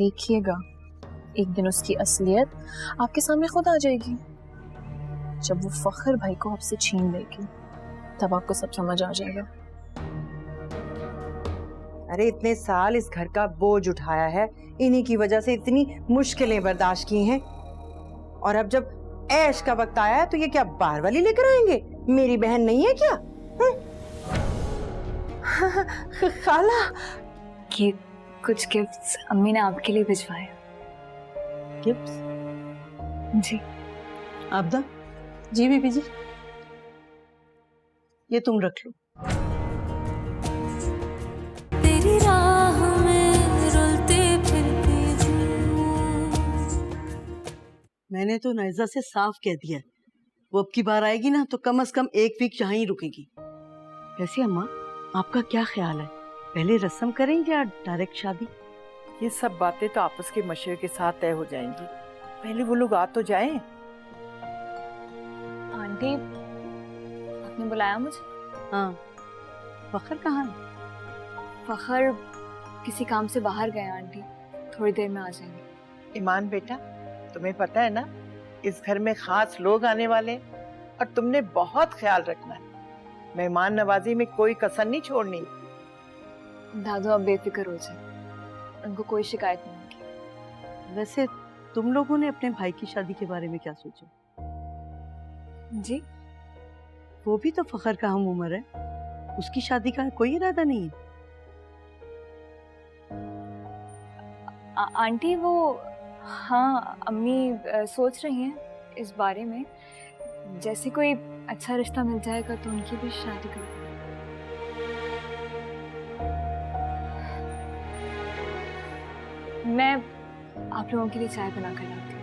देखिएगा, एक दिन उसकी असलियत आपके सामने खुद आ जाएगी। जब वो फखर भाई को आपसे छीन लेगी तब आपको सब समझ आ जाएगा। अरे इतने साल इस घर का बोझ उठाया है, इन्हीं की वजह से इतनी मुश्किलें बर्दाश्त की हैं, और अब जब ऐश का वक्त आया है तो ये क्या बार वाली लेकर आएंगे? मेरी बहन नहीं है क्या? खाला, ये कुछ गिफ्ट्स अम्मी ने आपके लिए भिजवाए। गिफ्ट्स? जी। आपदा? जी बीबी जी, ये तुम रख लो। तेरी राह में रुलते फिरती हूँ। मैंने तो नाइजा से साफ कह दिया, वो अब की बार आएगी ना तो कम से कम एक वीक यहाँ ही रुकेगी। वैसे अम्मा, आपका क्या ख्याल है, पहले रस्म करेंगे या डायरेक्ट शादी? ये सब बातें तो आपस के मशवरे के साथ तय हो जाएंगी, पहले वो लोग आ तो जाएं। आंटी, आपने बुलाया मुझे? हाँ, फखर कहाँ है? फखर किसी काम से बाहर गए आंटी, थोड़ी देर में आ जाएंगे। ईमान बेटा, तुम्हें पता है ना इस घर में खास लोग आने वाले हैं और तुमने बहुत ख्याल रखना है, मेहमान नवाजी में कोई कसर नहीं छोड़नी। दादू आप बेफिक्र हो जाए, उनको कोई शिकायत नहीं होगी। वैसे तुम लोगों ने अपने भाई की शादी के बारे में क्या सोचा? जी, वो भी तो फखर का हम उम्र है, उसकी शादी का कोई इरादा नहीं है? आंटी वो, हाँ अम्मी सोच रही हैं इस बारे में, जैसे कोई अच्छा रिश्ता मिल जाएगा तो उनकी भी शादी कर। मैं आप लोगों के लिए चाय बना कर लाती हूँ।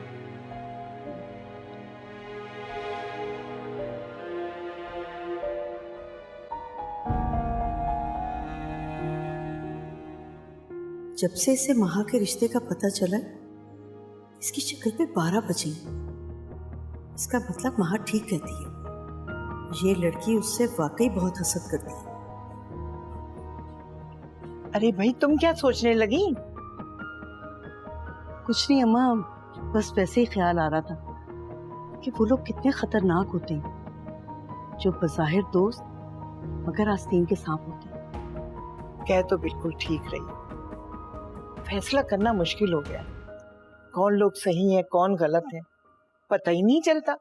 जब से इसे महा के रिश्ते का पता चला, इसकी शक्ल पे 12 बजे। इसका मतलब महा ठीक कहती है, ये लड़की उससे वाकई बहुत हसद करती है। अरे भाई, तुम क्या सोचने लगी? कुछ नहीं अम्मा, बस वैसे ही ख्याल आ रहा था कि वो लोग कितने खतरनाक होते हैं, जो बज़ाहिर दोस्त मगर आस्तीन के सांप होते हैं। कह तो बिल्कुल ठीक रही, फैसला करना मुश्किल हो गया, कौन लोग सही है कौन गलत है पता ही नहीं चलता।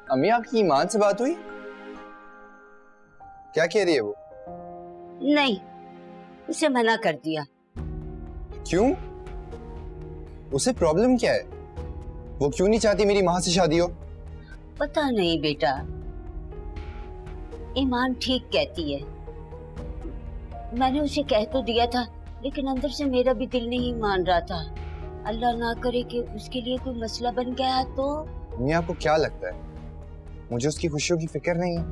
अम्मी, आपकी ईमान से बात हुई? क्या कह रही है वो? नहीं, उसे मना कर दिया। क्यों? उसे प्रॉब्लम क्या है? वो क्यों नहीं चाहती मेरी माँ से शादी हो? पता नहीं बेटा, ईमान ठीक कहती है। मैंने उसे कह तो दिया था, लेकिन अंदर से मेरा भी दिल नहीं मान रहा था। अल्लाह ना करे कि उसके लिए कोई मसला बन गया तो। अम्मी, आपको क्या लगता है मुझे उसकी खुशियों की फिक्र नहीं है?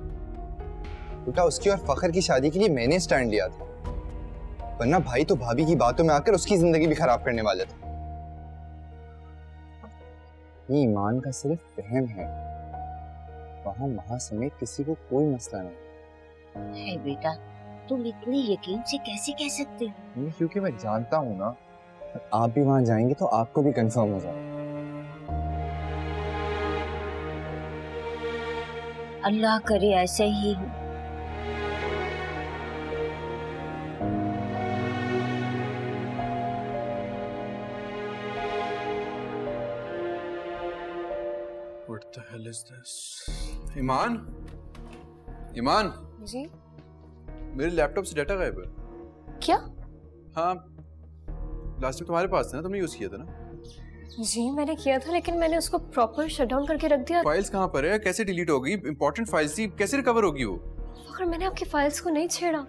उल्टा उसकी और फखर की शादी के लिए मैंने स्टैंड लिया था, वरना भाई तो भाभी की बातों में आकर उसकी जिंदगी भी खराब करने वाले थे। ये ईमान का सिर्फ वहम है, वहां महा समेत किसी को कोई मसला नहीं है। बेटा, तुम इतने यकीन से कैसे कह सकते हो? क्योंकि मैं जानता हूँ ना, आप भी वहां जाएंगे तो आपको भी कंफर्म हो जाएगा। अल्लाह करे ऐसे ही हो। What the hell is this? ईमान, ईमान, जी, मेरे लैपटॉप से डाटा गायब है। क्या? हाँ, लास्ट टाइम तुम्हारे पास था ना, तुमने यूज किया था ना? जी मैंने किया था, लेकिन मैंने उसको प्रॉपर शट डाउन करके रख दिया। फाइल्स कहाँ पर है? कैसे डिलीट हो गई? इंपॉर्टेंट फाइल्स थी, कैसे रिकवर होगी वो? फखर, मैंने आपकी फाइल्स को नहीं छेड़ा,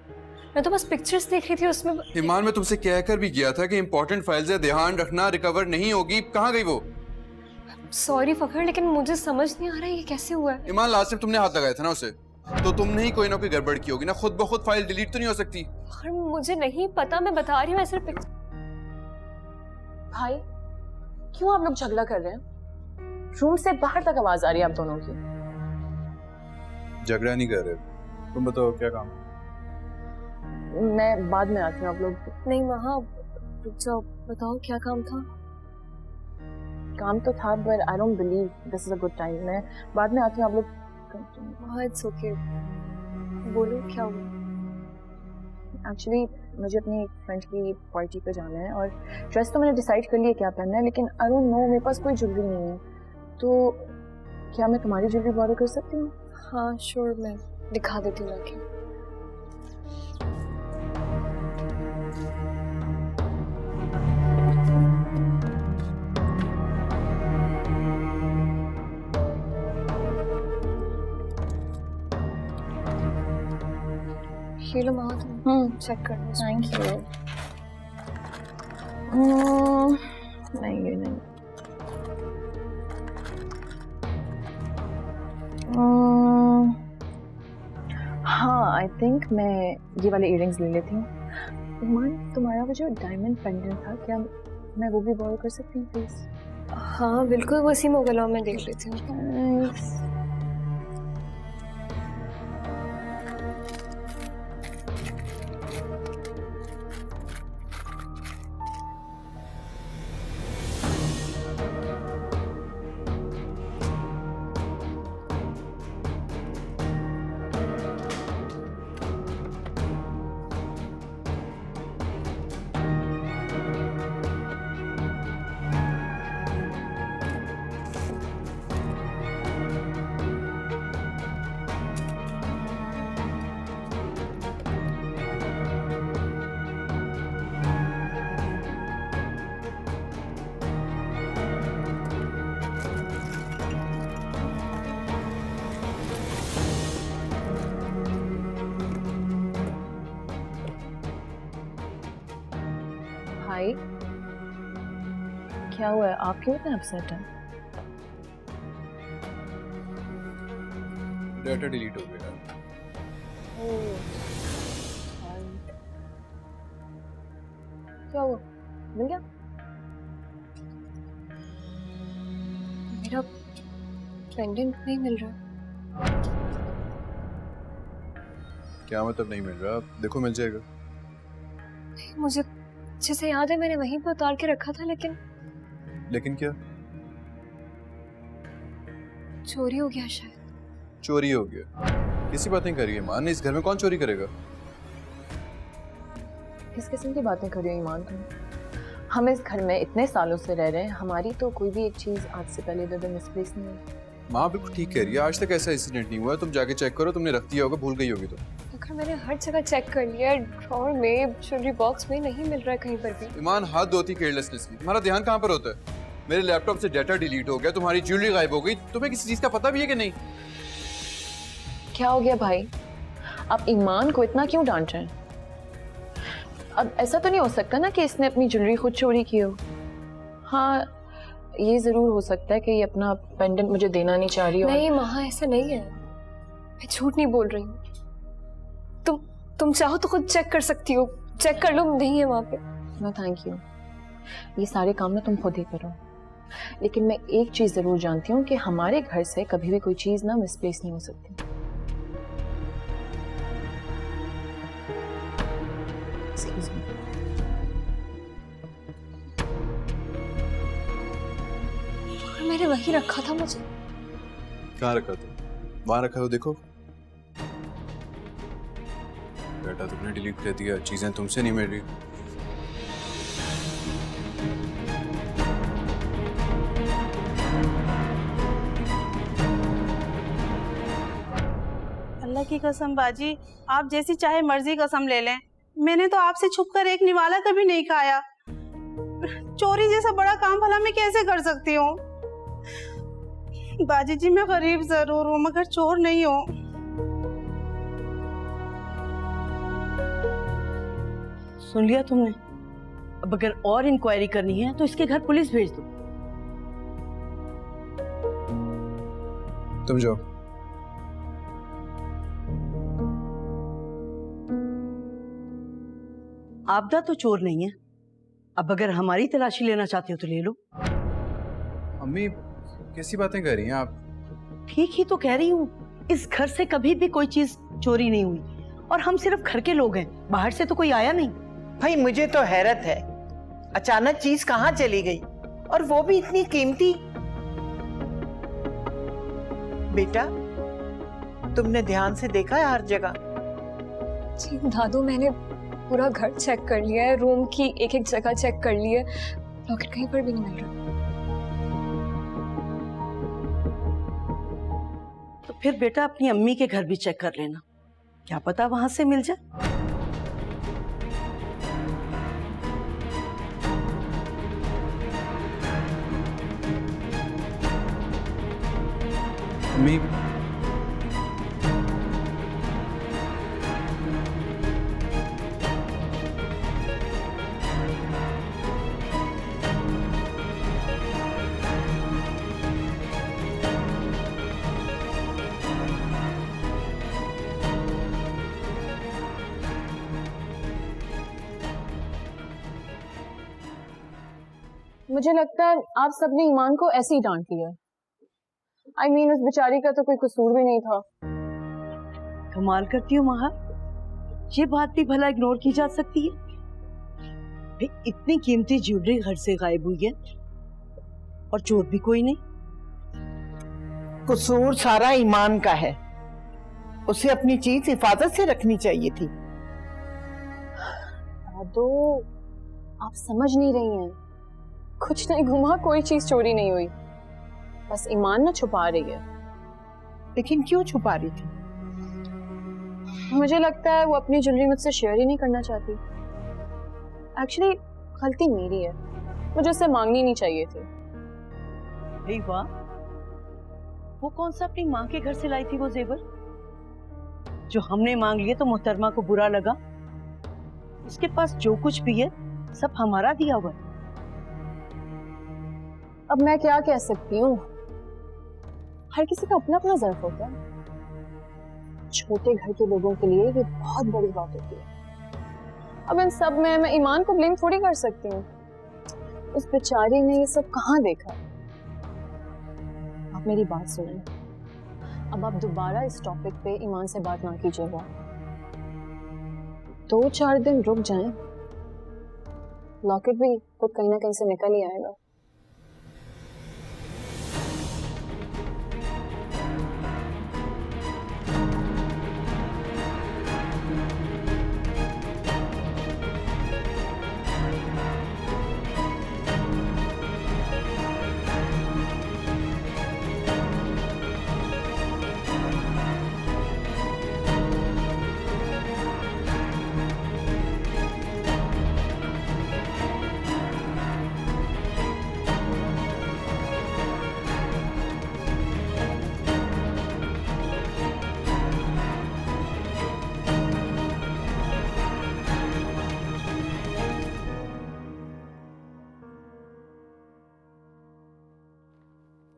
मैं तो बस पिक्चर्स देख रही थी उसमें। ईमान, मैं तुमसे कहकर भी गया था कि इंपॉर्टेंट फाइल्स है, ध्यान रखना, रिकवर नहीं होगी। कहाँ गई वो? सॉरी फखर, लेकिन मुझे समझ नहीं आ रहा है ये कैसे हुआ है। ईमान, लास्ट टाइम तुमने हाथ लगाया था ना उसे, तो तुमने ही कोई ना कोई गड़बड़ की होगी ना। खुद ब खुद फाइल डिलीट तो नहीं हो सकती। फखर मुझे नहीं पता, मैं बता रही हूँ, मैं सिर्फ भाई क्यों आप लोग झगड़ा कर रहे हैं? रूम से बाहर तक आवाज आ रही है आप दोनों की। झगड़ा नहीं कर रहे, तुम बताओ क्या काम? मैं बाद में आती हूँ, आप लोग। नहीं महा, रुक जाओ, बताओ क्या काम था? काम तो था, but I don't believe this is a good time. मैं बाद में आती हूँ, आप लोग। हाँ इट्स ओके, बोलो क्या हुआ? एक्चुअली मुझे अपनी एक फ्रेंड की पार्टी पे जाना है और ड्रेस तो मैंने डिसाइड कर लिया क्या पहनना है, लेकिन आई डोंट नो, मेरे पास कोई ज्वेलरी नहीं है। तो क्या मैं तुम्हारी ज्वेलरी बॉरो कर सकती हूँ? हाँ श्योर, मैं दिखा देती हूँ लाके। ये लो महा, तुम चेक कर लो। Thank you. नहीं ये नहीं। हाँ आई थिंक मैं ये वाले इयररिंग्स ले लेती हूँ। ईमान, तुम्हारा वो जो डायमंड पेंडेंट था, क्या मैं वो भी बॉरो कर सकती हूँ प्लीज? हाँ बिल्कुल, वो इसी मोगलों में देख लेती हूँ। भाई क्या हुआ है, आप क्यों इतने अपसेट हैं? डाटा डिलीट हो गया। क्या हुआ, मिल गया? मेरा पेंडेंट नहीं मिल रहा। क्या मतलब नहीं मिल रहा? देखो मिल जाएगा। मुझे अच्छे से याद है, मैंने वहीं पर उतार के रखा था, लेकिन क्या? चोरी हो गया शायद। चोरी हो गया? किसी बात नहीं करिए ईमान, इस घर में कौन चोरी करेगा? किस किस्म की बातें कर रही हो ईमान तुम? हम इस घर में इतने सालों से रह रहे हैं, हमारी तो कोई भी एक चीज आज से पहले इधर मिसप्लेस नहीं हुई। माँ बिल्कुल ठीक कह रही है, आज तक ऐसा इंसिडेंट नहीं हुआ। तुम जाके चेक करो, तुमने रख दिया होगा, भूल गई होगी। तो अगर मैंने हर जगह चेक कर लिया, ड्रॉर में, ज्वेलरी बॉक्स में, नहीं मिल रहा है कहीं पर भी। ईमान, हाथ धोती केयरलेसनेस की। तुम्हारा ध्यान कहाँ पर होता है? मेरे लैपटॉप से डाटा डिलीट हो गया, तुम्हारी ज्वेलरी गायब हो गई, तुम्हें किसी चीज का पता भी है कि नहीं? क्या हो गया भाई, आप ईमान को इतना क्यों डांट रहे हैं? अब ऐसा तो नहीं हो सकता ना कि इसने अपनी ज्वेलरी खुद चोरी की हो। हाँ ये जरूर हो सकता है कि ये अपना पेंडेंट मुझे देना नहीं चाह रही हो। नहीं महा, ऐसा नहीं है, मैं झूठ नहीं बोल रही हूँ। तुम चाहो तो खुद चेक कर सकती हो, चेक कर लो, नहीं है वहां पे। नो थैंक यू, ये सारे काम ना तुम खुद ही करो। लेकिन मैं एक चीज जरूर जानती हूँ कि हमारे घर से कभी भी कोई चीज ना मिसप्लेस नहीं हो सकती। Excuse me. मैंने वही रखा था, मुझे कहाँ रखा था? वहां रखा हो, देखो। डाटा तुमने डिलीट कर दिया, चीजें तुमसे नहीं मिल रही। अल्लाह की कसम बाजी, आप जैसी चाहे मर्जी कसम ले लें, मैंने तो आपसे छुपकर एक निवाला कभी नहीं खाया। चोरी जैसा बड़ा काम भला मैं कैसे कर सकती हूँ? बाजी जी, मैं गरीब जरूर हूँ मगर चोर नहीं हूँ। सुन लिया तुमने? अब अगर और इंक्वायरी करनी है तो इसके घर पुलिस भेज दो। तुम जाओ। आपदा तो चोर नहीं है। अब अगर हमारी तलाशी लेना चाहते हो तो ले लो। अम्मी कैसी बातें कर रही हैं आप? ठीक ही तो कह रही हूँ। इस घर से कभी भी कोई चीज चोरी नहीं हुई और हम सिर्फ घर के लोग हैं, बाहर से तो कोई आया नहीं। भाई मुझे तो हैरत है, अचानक चीज कहाँ चली गई और वो भी इतनी कीमती। बेटा तुमने ध्यान से देखा है हर जगह? जी दादू, मैंने पूरा घर चेक कर लिया है, रूम की एक एक जगह चेक कर ली है, लॉकेट कहीं पर भी नहीं मिल रहा। तो फिर बेटा अपनी अम्मी के घर भी चेक कर लेना, क्या पता वहां से मिल जाए। अम्मी मुझे लगता है आप सबने ईमान को ऐसे ही डांट लिया। I mean, उस बेचारी का तो कोई कसूर भी नहीं था। कमाल करती हो महा, ये बात भी भला इग्नोर की जा सकती है? भाई इतनी कीमती ज्वेलरी घर से गायब हुई है और चोर भी कोई नहीं। कसूर सारा ईमान का है, उसे अपनी चीज हिफाजत से रखनी चाहिए थी। दादू आप समझ नहीं रही हैं, कुछ नहीं घुमा, कोई चीज चोरी नहीं हुई, बस ईमान ना छुपा रही है। लेकिन क्यों छुपा रही थी? मुझे लगता है वो अपनी ज्वेलरी मुझसे शेयर ही नहीं करना चाहती। एक्चुअली गलती मेरी है, मुझे उससे मांगनी नहीं चाहिए थी। भाई वाह, वो कौन सा अपनी माँ के घर से लाई थी वो जेवर जो हमने मांग लिए तो मोहतरमा को बुरा लगा? उसके पास जो कुछ भी है सब हमारा दिया हुआ है। अब मैं क्या कह सकती हूँ, हर किसी का अपना अपना ज़र्फ होता है। छोटे घर के लोगों के लिए ये बहुत बड़ी बात होती है। अब इन सब में मैं ईमान को ब्लेम थोड़ी कर सकती हूँ, उस बेचारी ने ये सब कहाँ देखा। आप मेरी बात सुनिए, अब आप दोबारा इस टॉपिक पे ईमान से बात ना कीजिएगा। 2-4 दिन रुक जाएं, लॉकेट भी खुद कहीं ना कहीं से निकल ही आएगा।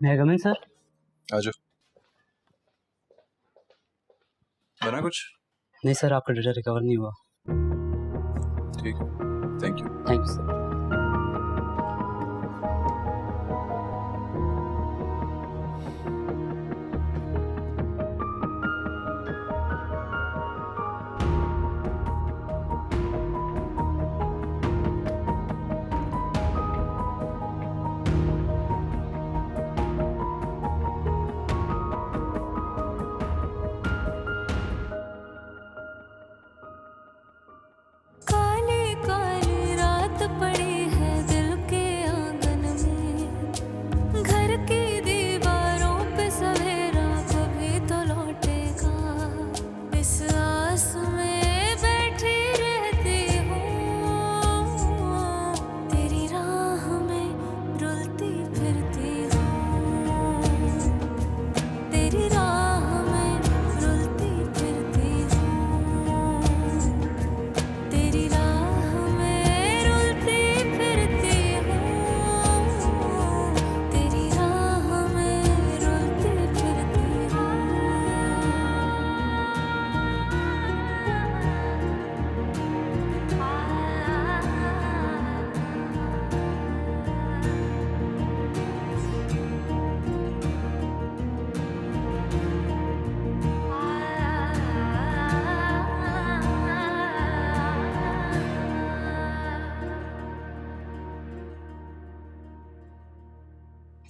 मैं कम इन सर? आजो। बना कुछ? नहीं सर, आपका डेटा रिकवर नहीं हुआ। ठीक है, thank you. Thank you sir.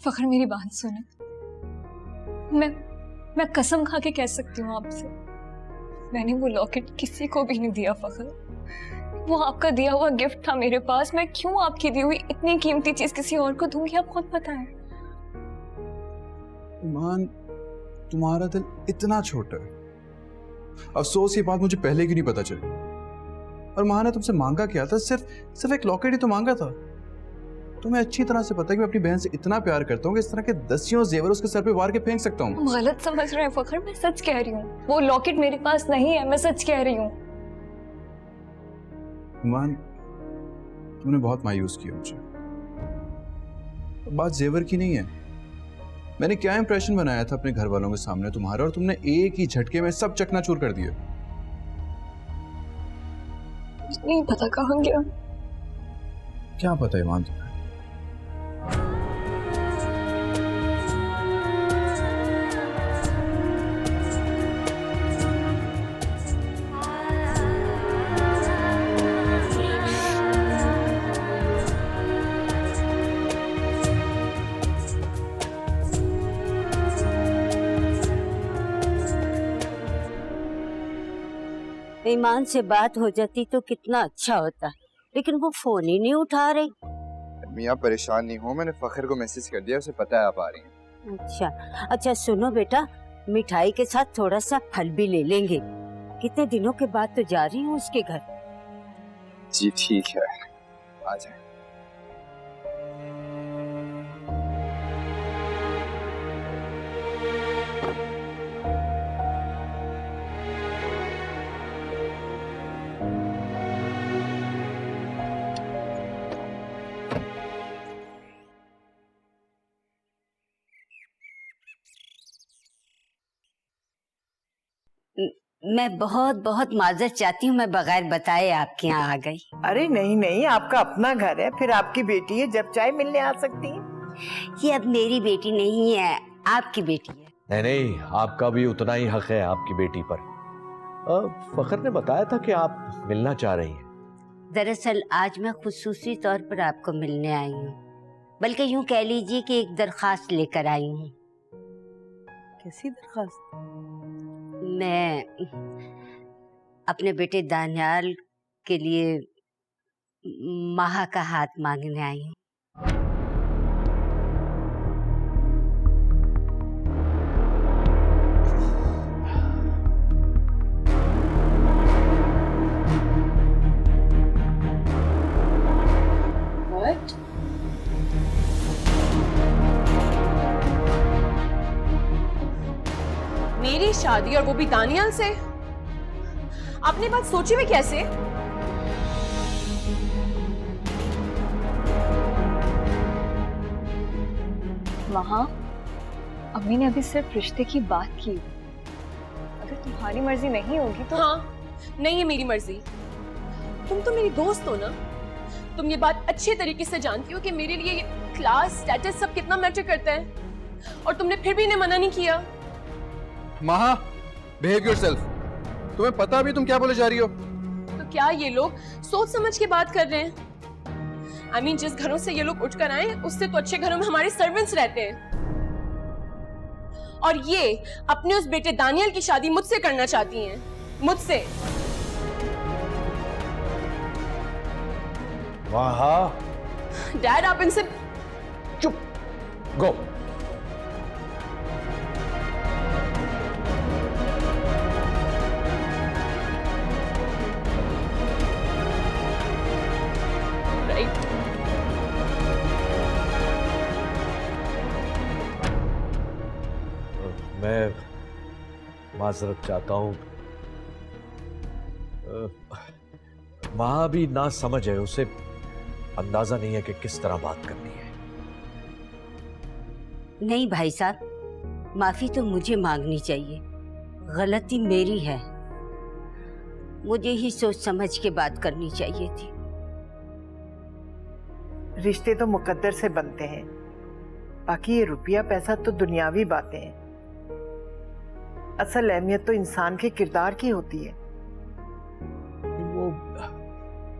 Fakhar मेरी बात सुने, मैं कसम खा के कह सकती हूँ आपसे, मैंने वो लॉकेट किसी को भी नहीं दिया फखर। वो आपका दिया हुआ गिफ्ट था मेरे पास, मैं क्यों आपकी दी हुई इतनी कीमती चीज किसी और को दूंगी, आप खुद बताएं। ईमान, तुम्हारा दिल इतना छोटा है। अफसोस ये बात मुझे पहले क्यों नहीं पता चली। और माँ ने तुमसे मांगा क्या था? सिर्फ एक लॉकेट ही तो मांगा था। तुम्हें अच्छी तरह से पता है कि मैं अपनी बहन से इतना प्यार करता हूँ कि इस तरह के दसियों जेवर उसके सर पे वार के फेंक सकता हूँ। गलत समझ रहे हैं फखर, मैं सच कह रही हूँ, वो लॉकेट मेरे पास नहीं है, मैं सच कह रही हूँ। ईमान, तुमने बहुत मायूस किया मुझे। बात जेवर की नहीं है। मैंने क्या इंप्रेशन बनाया था अपने घर वालों के सामने तुम्हारा, और तुमने एक ही झटके में सब चकनाचूर कर दिया। नहीं पता कहाँ गया। क्या पता ईमान तुम्हें? ईमान से बात हो जाती तो कितना अच्छा होता, लेकिन वो फोन ही नहीं उठा रही। मियाँ परेशान नहीं हो, मैंने फखर को मैसेज कर दिया, उसे पता है आप आ रही हैं। अच्छा सुनो बेटा, मिठाई के साथ थोड़ा सा फल भी ले लेंगे, कितने दिनों के बाद तो जा रही हूँ उसके घर। जी ठीक है, आ जाए। मैं बहुत बहुत माजरत चाहती हूँ, मैं बगैर बताए आपके यहाँ आ गई। अरे नहीं नहीं, आपका अपना घर है, फिर आपकी बेटी है, जब चाहे मिलने आ सकती है। ये अब मेरी बेटी नहीं है, आपकी बेटी है। नहीं नहीं, आपका भी उतना ही हक है आपकी बेटी पर। फखर ने बताया था कि आप मिलना चाह रही हैं। दरअसल आज मैं खुसूसी तौर पर आपको मिलने आई हूँ, बल्कि यूँ कह लीजिए कि एक दरख्वास्त लेकर आई हूँ। कैसी दरख्वास्त? मैं अपने बेटे दानियाल के लिए माह का हाथ मांगने आई हूँ। मेरी शादी और वो भी दानियाल से? आपने बात सोची भी कैसे? वहाँ अम्मी ने अभी सिर्फ रिश्ते की बात की, अगर तुम्हारी मर्जी नहीं होगी तो। हाँ, नहीं है मेरी मर्जी। तुम तो मेरी दोस्त हो ना, तुम ये बात अच्छे तरीके से जानती हो कि मेरे लिए ये क्लास स्टेटस सब कितना मैटर करता है, और तुमने फिर भी इन्हें मना नहीं किया। महा, बिहेव योरसेल्फ। तुम्हें पता भी तुम क्या बोले जा रही हो? तो क्या ये लोग सोच समझ के बात कर रहे हैं? I mean, जिस घरों से ये लोग उठकर आए उससे तो अच्छे घरों में हमारे सर्वेंट्स रहते हैं, और ये अपने उस बेटे दानियल की शादी मुझसे करना चाहती हैं, मुझसे। महा, डैड आप इनसे चुप, गो। मैं माजरत चाहता हूँ, माँ भी ना समझ है, उसे अंदाजा नहीं है कि किस तरह बात करनी है। नहीं भाई साहब, माफी तो मुझे मांगनी चाहिए, गलती मेरी है, मुझे ही सोच समझ के बात करनी चाहिए थी। रिश्ते तो मुकद्दर से बनते हैं, बाकी ये रुपया पैसा तो दुनियावी बातें हैं। असल अहमियत तो इंसान के किरदार की होती है। वो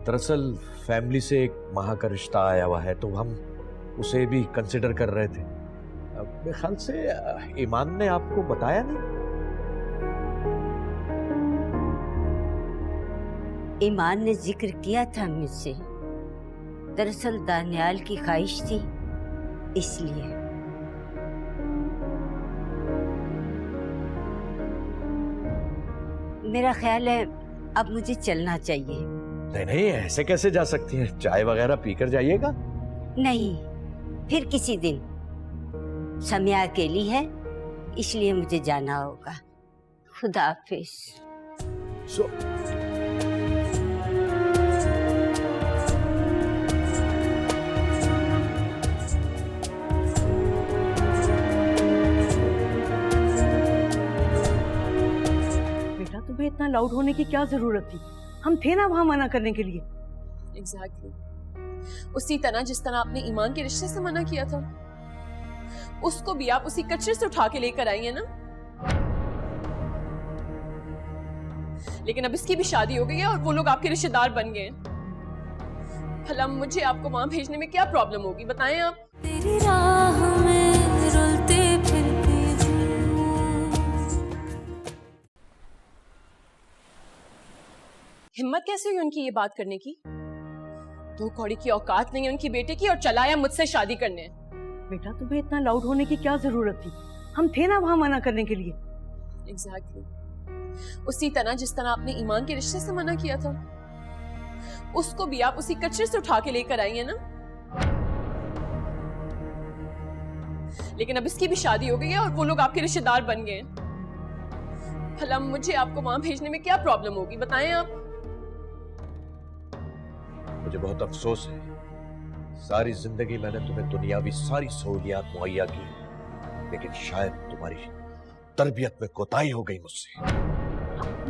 दरअसल फैमिली से एक माह का रिश्ता आया हुआ है, तो हम उसे भी कंसिडर कर रहे थे। मेरे ख्याल से ईमान ने आपको बताया नहीं। ईमान ने जिक्र किया था मुझसे। दरअसल दानियाल की ख्वाहिश थी, इसलिए। मेरा ख्याल है अब मुझे चलना चाहिए। नहीं नहीं, ऐसे कैसे जा सकती हैं? चाय वगैरह पीकर जाइएगा। नहीं, फिर किसी दिन। समय अकेली है, इसलिए मुझे जाना होगा। खुदा हाफिज। बेटा तुम्हें इतना लाउड होने की क्या जरूरत थी? हम थे ना वहां मना करने के लिए। एग्जैक्टली उसी तरह जिस तरह आपने ईमान के रिश्ते से मना किया था, उसको भी आप उसी कचरे से उठा के लेकर आई है ना। लेकिन अब इसकी भी शादी हो गई है और वो लोग आपके रिश्तेदार बन गए हैं। भला मुझे आपको वहां भेजने में क्या प्रॉब्लम होगी, बताएं आप। तेरी राह में रुलते फिरती हूँ। हिम्मत कैसे हुई उनकी ये बात करने की? दो कौड़ी की औकात नहीं है उनकी बेटे की, और चलाया मुझसे शादी करने। बेटा तुम्हें इतना लाउड होने की क्या जरूरत थी? हम थे ना वहां मना करने के लिए। एग्जैक्टली उसी तरह जिस तरह आपने ईमान के रिश्ते से मना किया था, उसको भी आप उसी कचरे से उठा के लेकर आई है ना। लेकिन अब इसकी भी शादी हो गई है और वो लोग आपके रिश्तेदार बन गए हैं। भला मुझे आपको वहां भेजने में क्या प्रॉब्लम होगी, बताएं आप। मुझे बहुत अफसोस है, सारी जिंदगी मैंने तुम्हें दुनियावी सारी सहूलियात मुहैया की, लेकिन शायद तुम्हारी तरबियत में कोताही हो गई मुझसे।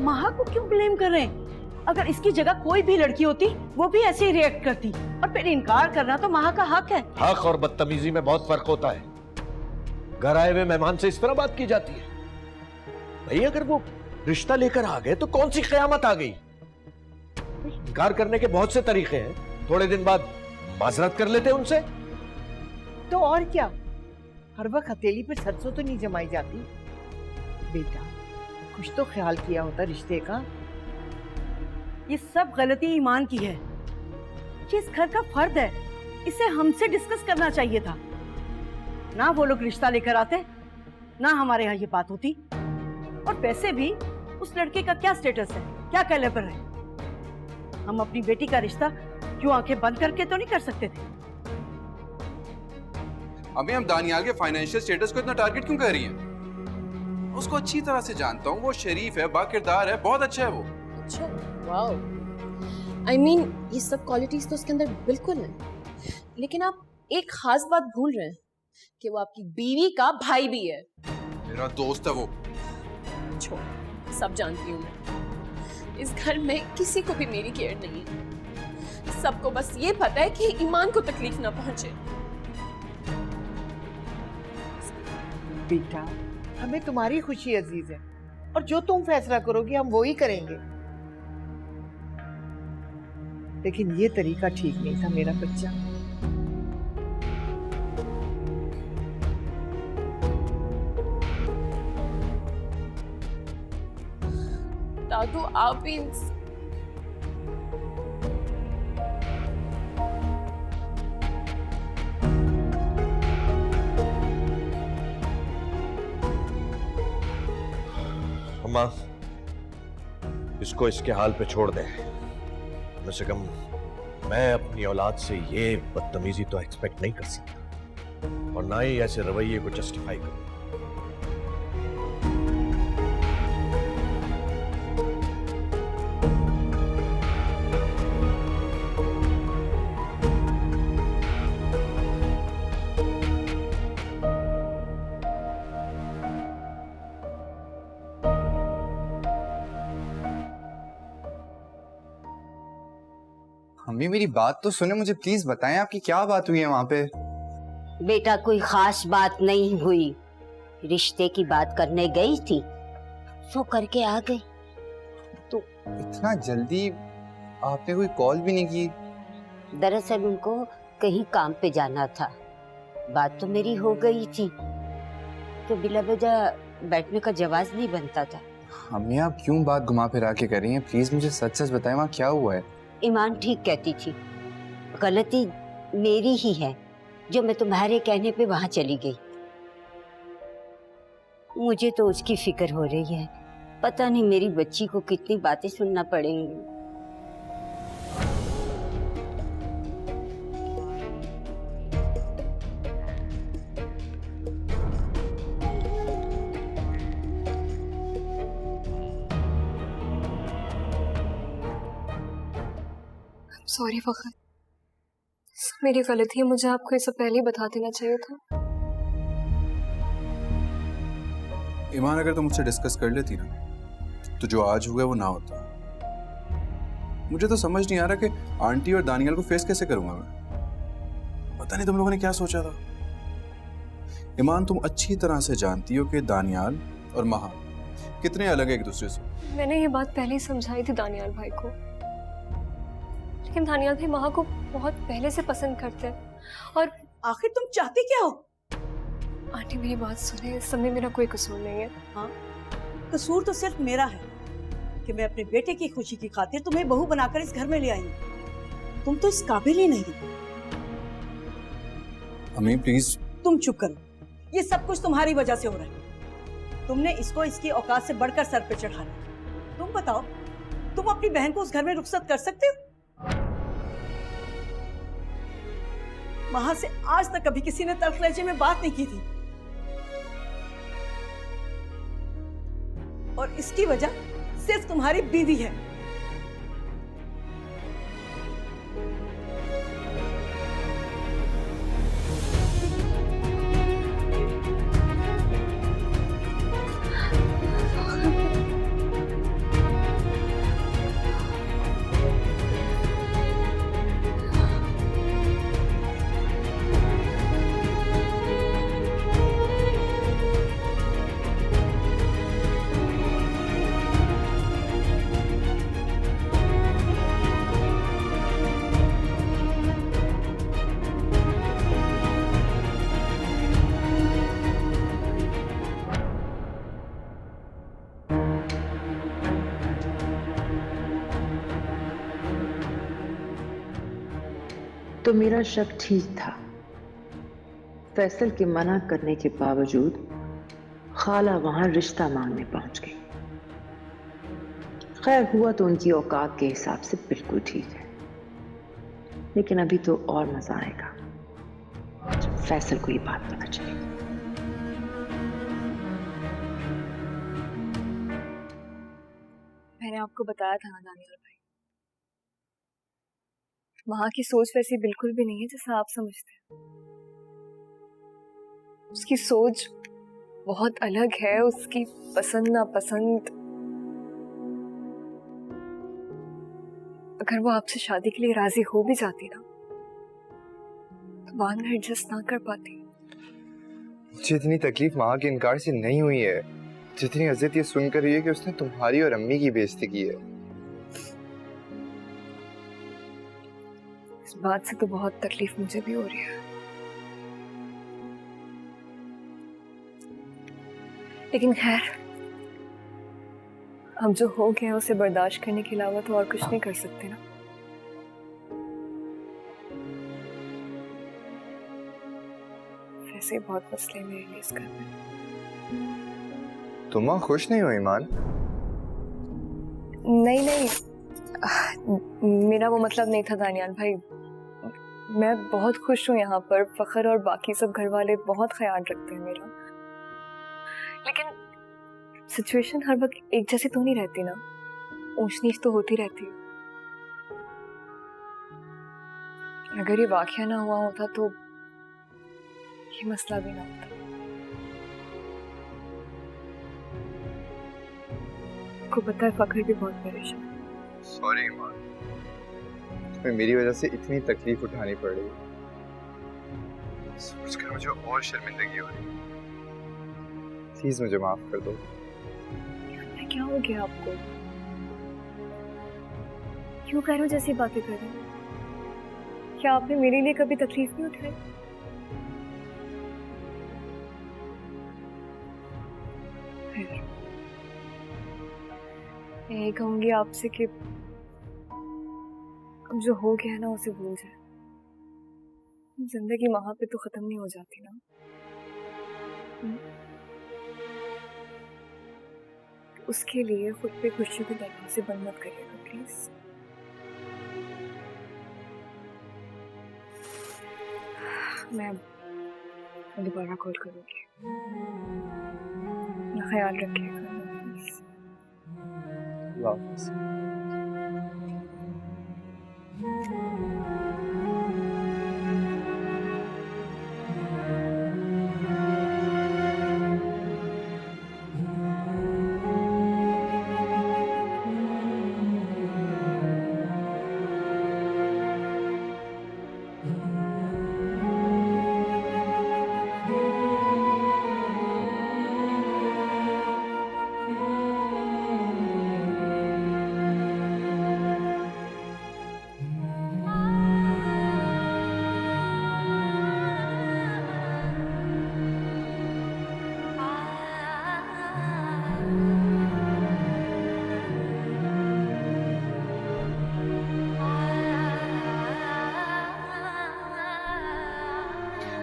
महा को क्यों ब्लेम कर रहे हैं? अगर इसकी जगह कोई भी लड़की होती वो भी ऐसे ही रिएक्ट करती, और फिर इनकार करना तो महा का हक है। हक और बदतमीजी में बहुत फर्क होता है। घर आए हुए मेहमान से इस तरह बात की जाती है? भाई अगर वो रिश्ता लेकर आ गए तो कौन सी कयामत आ गई? इनकार करने के बहुत से तरीके हैं। थोड़े दिन बाद माजरत कर लेते उनसे। तो और क्या, हर वक्त हथेली पे सरसों तो नहीं जमाई जाती। बेटा कुछ तो ख्याल किया होता रिश्ते का। ये सब गलती ईमान की है। ये इस घर का फर्द है, इसे हमसे डिस्कस करना चाहिए था। ना वो लोग रिश्ता लेकर आते, ना हमारे यहाँ ये बात होती। और वैसे भी उस लड़के का क्या स्टेटस है, क्या कैलिबर है? हम अपनी बेटी का रिश्ता क्यों आंखें बंद करके तो नहीं कर सकते थे? अभी हम दानियाल के फाइनेंशियल स्टेटस को इतना टारगेट क्यों कर रही हैं? उसको अच्छी तरह से जानता हूँ, वो शरीफ है, बाकिरदार है, बहुत अच्छा है वो। अच्छा, वाओ। I mean, ये सब क्वालिटीज तो उसके अंदर बिल्कुल हैं, लेकिन आप एक खास बात भूल रहे हैं कि वो आपकी बीवी का भाई भी है। मेरा दोस्त है वो। छोड़, सब जानती हूँ मैं। इस घर में किसी को भी मेरी केयर नहीं है। सबको बस ये पता है कि ईमान को तकलीफ ना पहुंचे। बेटा हमें तुम्हारी खुशी अजीज है, और जो तुम फैसला करोगी हम वो ही करेंगे। लेकिन ये तरीका ठीक नहीं था मेरा बच्चा। दादू आप भी अम्मा, इसको इसके हाल पे छोड़ दे। कम से कम मैं अपनी औलाद से ये बदतमीजी तो एक्सपेक्ट नहीं कर सकता, और ना ही ऐसे रवैये को जस्टिफाई करूं। अम्मी मेरी बात तो सुने, मुझे प्लीज बताएं आपकी क्या बात हुई है वहां पे। बेटा कोई खास बात नहीं हुई, रिश्ते की बात करने गई थी, सो करके आ गई। तो इतना जल्दी आपने कोई कॉल भी नहीं की? दरअसल उनको कहीं काम पे जाना था, बात तो मेरी हो गई थी, तो बिला वजह बैठने का जवाब नहीं बनता था। अम्मी आप क्यों बात घुमा फिरा के कर रही हैं? प्लीज मुझे सच सच बताएं वहाँ क्या हुआ है। ईमान ठीक कहती थी, गलती मेरी ही है जो मैं तुम्हारे कहने पे वहां चली गई। मुझे तो उसकी फिक्र हो रही है, पता नहीं मेरी बच्ची को कितनी बातें सुनना पड़ेंगी। सॉरी फखर, मेरी गलती है, मुझे आपको ये सब पहले ही बता देना चाहिए था। ईमान अगर तुम मुझसे डिस्कस कर लेती ना तो जो आज हुआ वो ना होता। मुझे तो समझ नहीं आ रहा कि आंटी और दानियाल को फेस कैसे करूंगा मैं। पता नहीं तुम लोगों ने क्या सोचा था। ईमान तुम अच्छी तरह से जानती हो कि दानियाल और महा कितने अलग है एक दूसरे से। मैंने ये बात पहले ही समझाई थी दानियाल भाई को, लेकिन दानियाल भाई महा को बहुत पहले से पसंद करते हैं। और आखिर तुम चाहती क्या हो? आंटी मेरी बात सुने, इस समय मेरा कोई कसूर नहीं है। हाँ, कसूर तो सिर्फ मेरा है कि मैं अपने बेटे की खुशी की खातिर तुम्हें बहू बनाकर इस घर में ले आई हूँ। तुम तो इस काबिल ही नहीं। अम्मी प्लीज। तुम चुप करो, ये सब कुछ तुम्हारी वजह से हो रहा है। तुमने इसको इसकी औकात से बढ़कर सर पे चढ़ा लिया। तुम बताओ, तुम अपनी बहन को उस घर में रुखसत कर सकते हो? वहां से आज तक कभी किसी ने तल्ख लहजे में बात नहीं की थी, और इसकी वजह सिर्फ तुम्हारी बीवी है। तो मेरा शक ठीक था। फैसल के मना करने के बावजूद खाला वहां रिश्ता मांगने पहुंच गई। खैर हुआ तो उनकी औकात के हिसाब से बिल्कुल ठीक है, लेकिन अभी तो और मजा आएगा जब फैसल को ये बात पता चलेगी। मैंने आपको बताया था ना दानियाल भाई, वहां की सोच वैसी बिल्कुल भी नहीं है जैसा आप समझते हैं। उसकी सोच बहुत अलग है, उसकी पसंद नापसंद। अगर वो आपसे शादी के लिए राजी हो भी जाती ना तो बाद में एडजस्ट ना कर पाती। मुझे इतनी तकलीफ माँ के इनकार से नहीं हुई है जितनी अजियत ये सुनकर हुई है कि उसने तुम्हारी और अम्मी की बेइज्जती की है। इस बात से तो बहुत तकलीफ मुझे भी हो रही है, लेकिन खैर अब जो हो गया उसे बर्दाश्त करने के अलावा तो और कुछ नहीं कर सकते ना। वैसे बहुत मसले मेरे लिए इस घर में। तुम खुश नहीं हो ईमान? नहीं नहीं, मेरा वो मतलब नहीं था दानियाल भाई। मैं बहुत खुश हूँ यहाँ पर। फखर और बाकी सब घर वाले बहुत ख्याल रखते हैं मेरा, लेकिन सिचुएशन हर वक्त एक जैसी तो नहीं रहती ना, ऊंच नीच तो होती रहती है। अगर ये वाकया ना हुआ होता तो ये मसला भी ना होता। आपको पता है फखर भी बहुत परेशान है। सॉरी ईमान, तुम्हें मेरी वजह से इतनी तकलीफ उठानी पड़ रही है। सोचकर मुझे और शर्मिंदगी हो रही है। प्लीज मुझे माफ कर दो। क्या हो गया आपको? क्यों कह रहे हो जैसी बातें कर रहे हो? क्या आपने मेरे लिए कभी तकलीफ नहीं उठाई? फिर मैं यही कहूंगी आपसे कि अब जो हो गया ना उसे भूल जाए। जिंदगी वहां पे तो खत्म नहीं हो जाती ना। उसके लिए खुद पे खुशी को दरवाजे बंद मत करिएगा प्लीज। मैं दोबारा कॉल करूंगी। अपना ख्याल रखिएगा।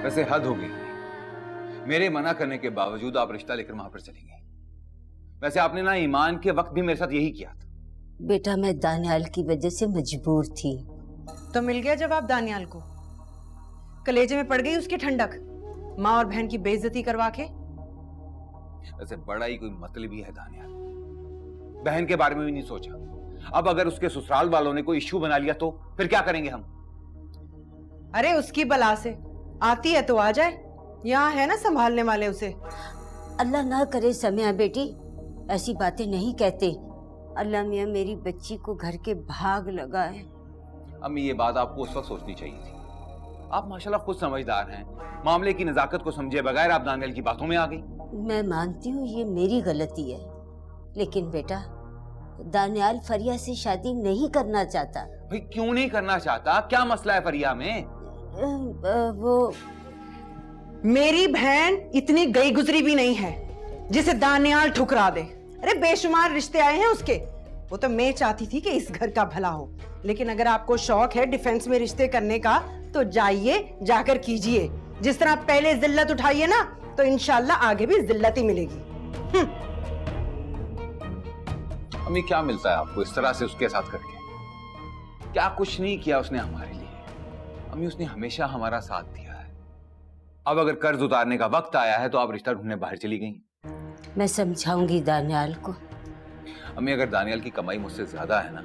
वैसे हद हो गई। मेरे मना करने के बावजूद आप रिश्ता लेकर वहां पर चली गई। वैसे आपने ना ईमान के वक्त भी मेरे साथ यही किया था। बेटा मैं दानियाल की वजह से मजबूर थी। तो मिल गया जवाब दानियाल को। कलेजे में पड़ गई उसकी ठंडक, माँ और बहन की बेइज्जती करवा के। वैसे बड़ा ही कोई मतलब ही है दानियाल। बहन के बारे में भी नहीं सोचा। अब अगर उसके ससुराल वालों ने कोई इश्यू बना लिया तो फिर क्या करेंगे हम? अरे उसकी बला से आती है तो आ जाए, यहाँ है ना संभालने वाले उसे। अल्लाह ना करे समिया बेटी, ऐसी बातें नहीं कहते। अल्लाह मियाँ मेरी बच्ची को घर के भाग लगा है। अम्मी ये बात आपको उस वक्त सोचनी चाहिए थी। आप माशाल्लाह खुद समझदार हैं। मामले की नजाकत को समझे बगैर आप दानियाल की बातों में आ गई। मैं मानती हूँ ये मेरी गलती है, लेकिन बेटा दानियाल फरिया से शादी नहीं करना चाहता। भाई क्यों नहीं करना चाहता? क्या मसला है फरिया में? वो मेरी बहन इतनी गई गुजरी भी नहीं है जिसे दानियाल ठुकरा दे। अरे बेशुमार रिश्ते आए हैं उसके। वो तो मैं चाहती थी कि इस घर का भला हो, लेकिन अगर आपको शौक है डिफेंस में रिश्ते करने का तो जाइए, जाकर कीजिए। जिस तरह पहले जिल्लत उठाइए ना, तो इंशाल्लाह आगे भी जिल्लत ही मिलेगी। अम्मी क्या मिलता है आपको इस तरह से उसके साथ करके? क्या कुछ नहीं किया उसने हमारे लिए। अम्मी उसने हमेशा हमारा साथ दिया है। अब अगर कर्ज उतारने का वक्त आया है तो आप रिश्ता ढूंढने बाहर चली गई। मैं समझाऊंगी दानियाल को। अम्मी अगर दानियाल की कमाई मुझसे ज्यादा है ना,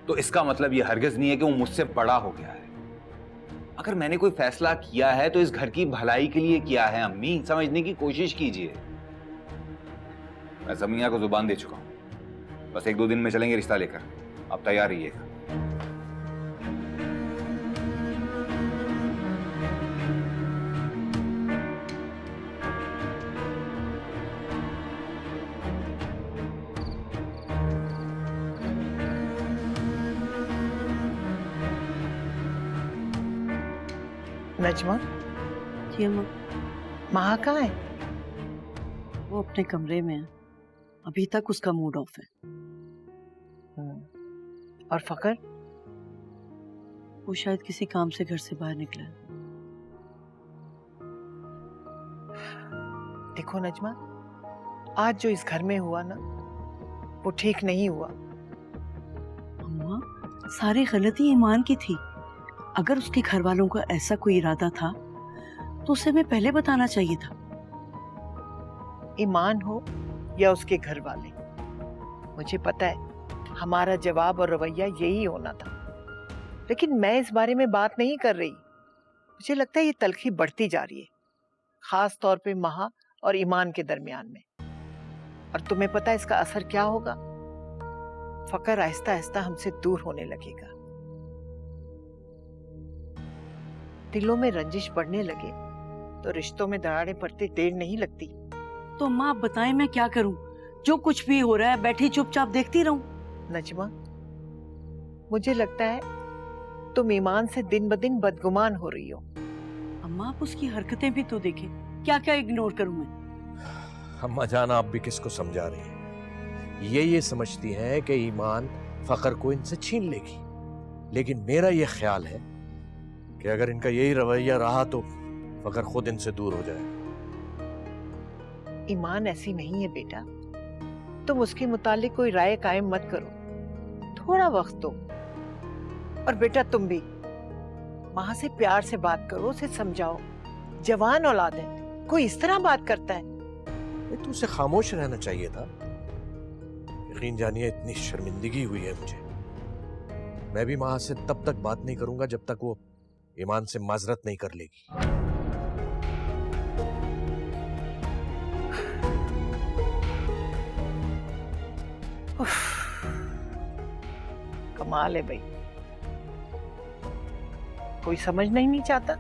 तो इसका मतलब ये हरगिज नहीं है कि वो मुझसे बड़ा हो गया है। अगर मैंने कोई फैसला किया है तो इस घर की भलाई के लिए किया है। अम्मी समझने की कोशिश कीजिए। मैं समिया को जुबान दे चुका हूं, बस 1-2 दिन में चलेंगे रिश्ता लेकर। आप तैयार रहिएगा। नजमा, जी अम्मा। महा कहाँ है? वो अपने कमरे में है, अभी तक उसका मूड ऑफ है। और फकर? वो शायद किसी काम से घर से बाहर निकला है। देखो नजमा, आज जो इस घर में हुआ ना, वो ठीक नहीं हुआ। अम्मा, सारी गलती ईमान की थी। अगर उसके घर वालों का ऐसा कोई इरादा था तो उसे मैं पहले बताना चाहिए था। ईमान हो या उसके घर वाले, मुझे पता है हमारा जवाब और रवैया यही होना था, लेकिन मैं इस बारे में बात नहीं कर रही। मुझे लगता है ये तलखी बढ़ती जा रही है, खास तौर पे महा और ईमान के दरमियान में। और तुम्हें पता है इसका असर क्या होगा? फकर आहिस्ता आहिस्ता हमसे दूर होने लगेगा। दिलों में रंजिश बढ़ने लगे तो रिश्तों में दरारें पड़ते देर नहीं लगती। तो अम्मा आप बताएं मैं क्या करूं? जो कुछ भी हो रहा है बैठी चुपचाप देखती रहूं? नजमा, मुझे लगता है तुम ईमान से दिन ब दिन बदगुमान हो रही हो। अम्मा आप उसकी हरकतें भी तो देखें, क्या क्या इग्नोर करूं मैं? अम्मा जान, आप भी किसको समझा रही हैं? ये समझती हैं कि ईमान फखर को इनसे छीन लेगी, लेकिन मेरा ये ख्याल है कि अगर इनका यही रवैया रहा तो फखर खुद इनसे दूर हो जाए। ईमान ऐसी नहीं है बेटा, तुम उसके मुतालिक कोई राय कायम मत करो, थोड़ा वक्त दो। और बेटा तुम भी माँ से प्यार से बात करो, उसे समझाओ, जवान औलाद है, कोई इस तरह बात करता है? तो उसे खामोश रहना चाहिए था। यकीन जानिए इतनी शर्मिंदगी हुई है मुझे। मैं भी माँ से तब तक बात नहीं करूंगा जब तक वो ईमान से माजरत नहीं कर लेगी। कमाल है भाई, कोई समझना ही नहीं चाहता।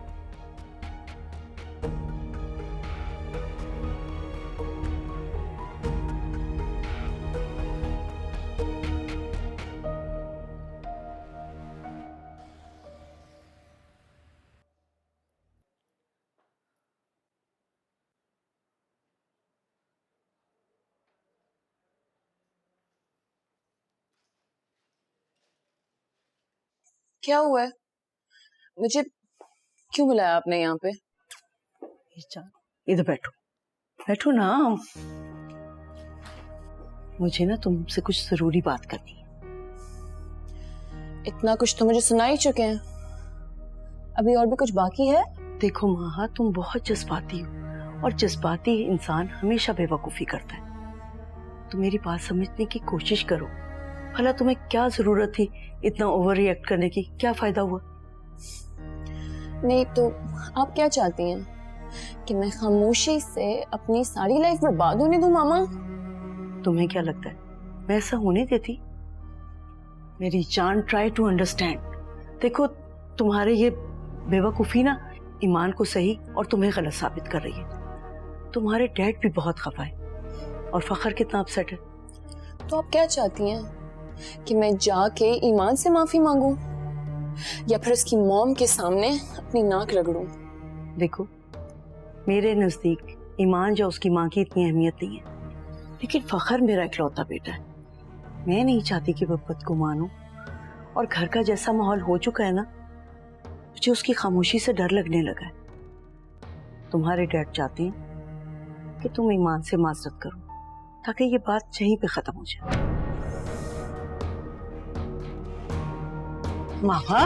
क्या हुआ है? मुझे क्यों बुलाया आपने यहाँ पे? इधर बैठो, बैठो ना। मुझे ना तुमसे कुछ जरूरी बात करनी है। इतना कुछ तो मुझे सुना ही चुके हैं, अभी और भी कुछ बाकी है? देखो माहा, तुम बहुत जज्बाती हो और जज्बाती इंसान हमेशा बेवकूफी करता है। तो मेरी बात समझने की कोशिश करो। भला तुम्हें क्या जरूरत थी इतना ओवर रिएक्ट करने की? क्या फायदा हुआ? नहीं तो आप क्या चाहती हैं कि मैं खामोशी से अपनी सारी लाइफ बर्बाद होने दूं मामा? तुम्हें क्या लगता है मैं ऐसा होने देती? मेरी जान, ट्राई टू अंडरस्टैंड। देखो तुम्हारे ये बेवकूफी ना ईमान को सही और तुम्हें गलत साबित कर रही है। तुम्हारे डैड भी बहुत खफा है और फखर कितना अपसेट है। तो आप क्या चाहती हैं कि मैं जाके ईमान से माफी मांगूं या फिर उसकी मॉम के सामने अपनी नाक रगड़ूं? देखो मेरे नजदीक ईमान या उसकी माँ की इतनी अहमियत नहीं है, लेकिन फखर मेरा इकलौता बेटा है। मैं नहीं चाहती कि वह बदगुमान हो, और घर का जैसा माहौल हो चुका है ना, मुझे उसकी खामोशी से डर लगने लगा है। तुम्हारे डैड चाहते हैं कि तुम ईमान से माजरत करो ताकि ये बात यहीं पे खत्म हो जाए। माहा,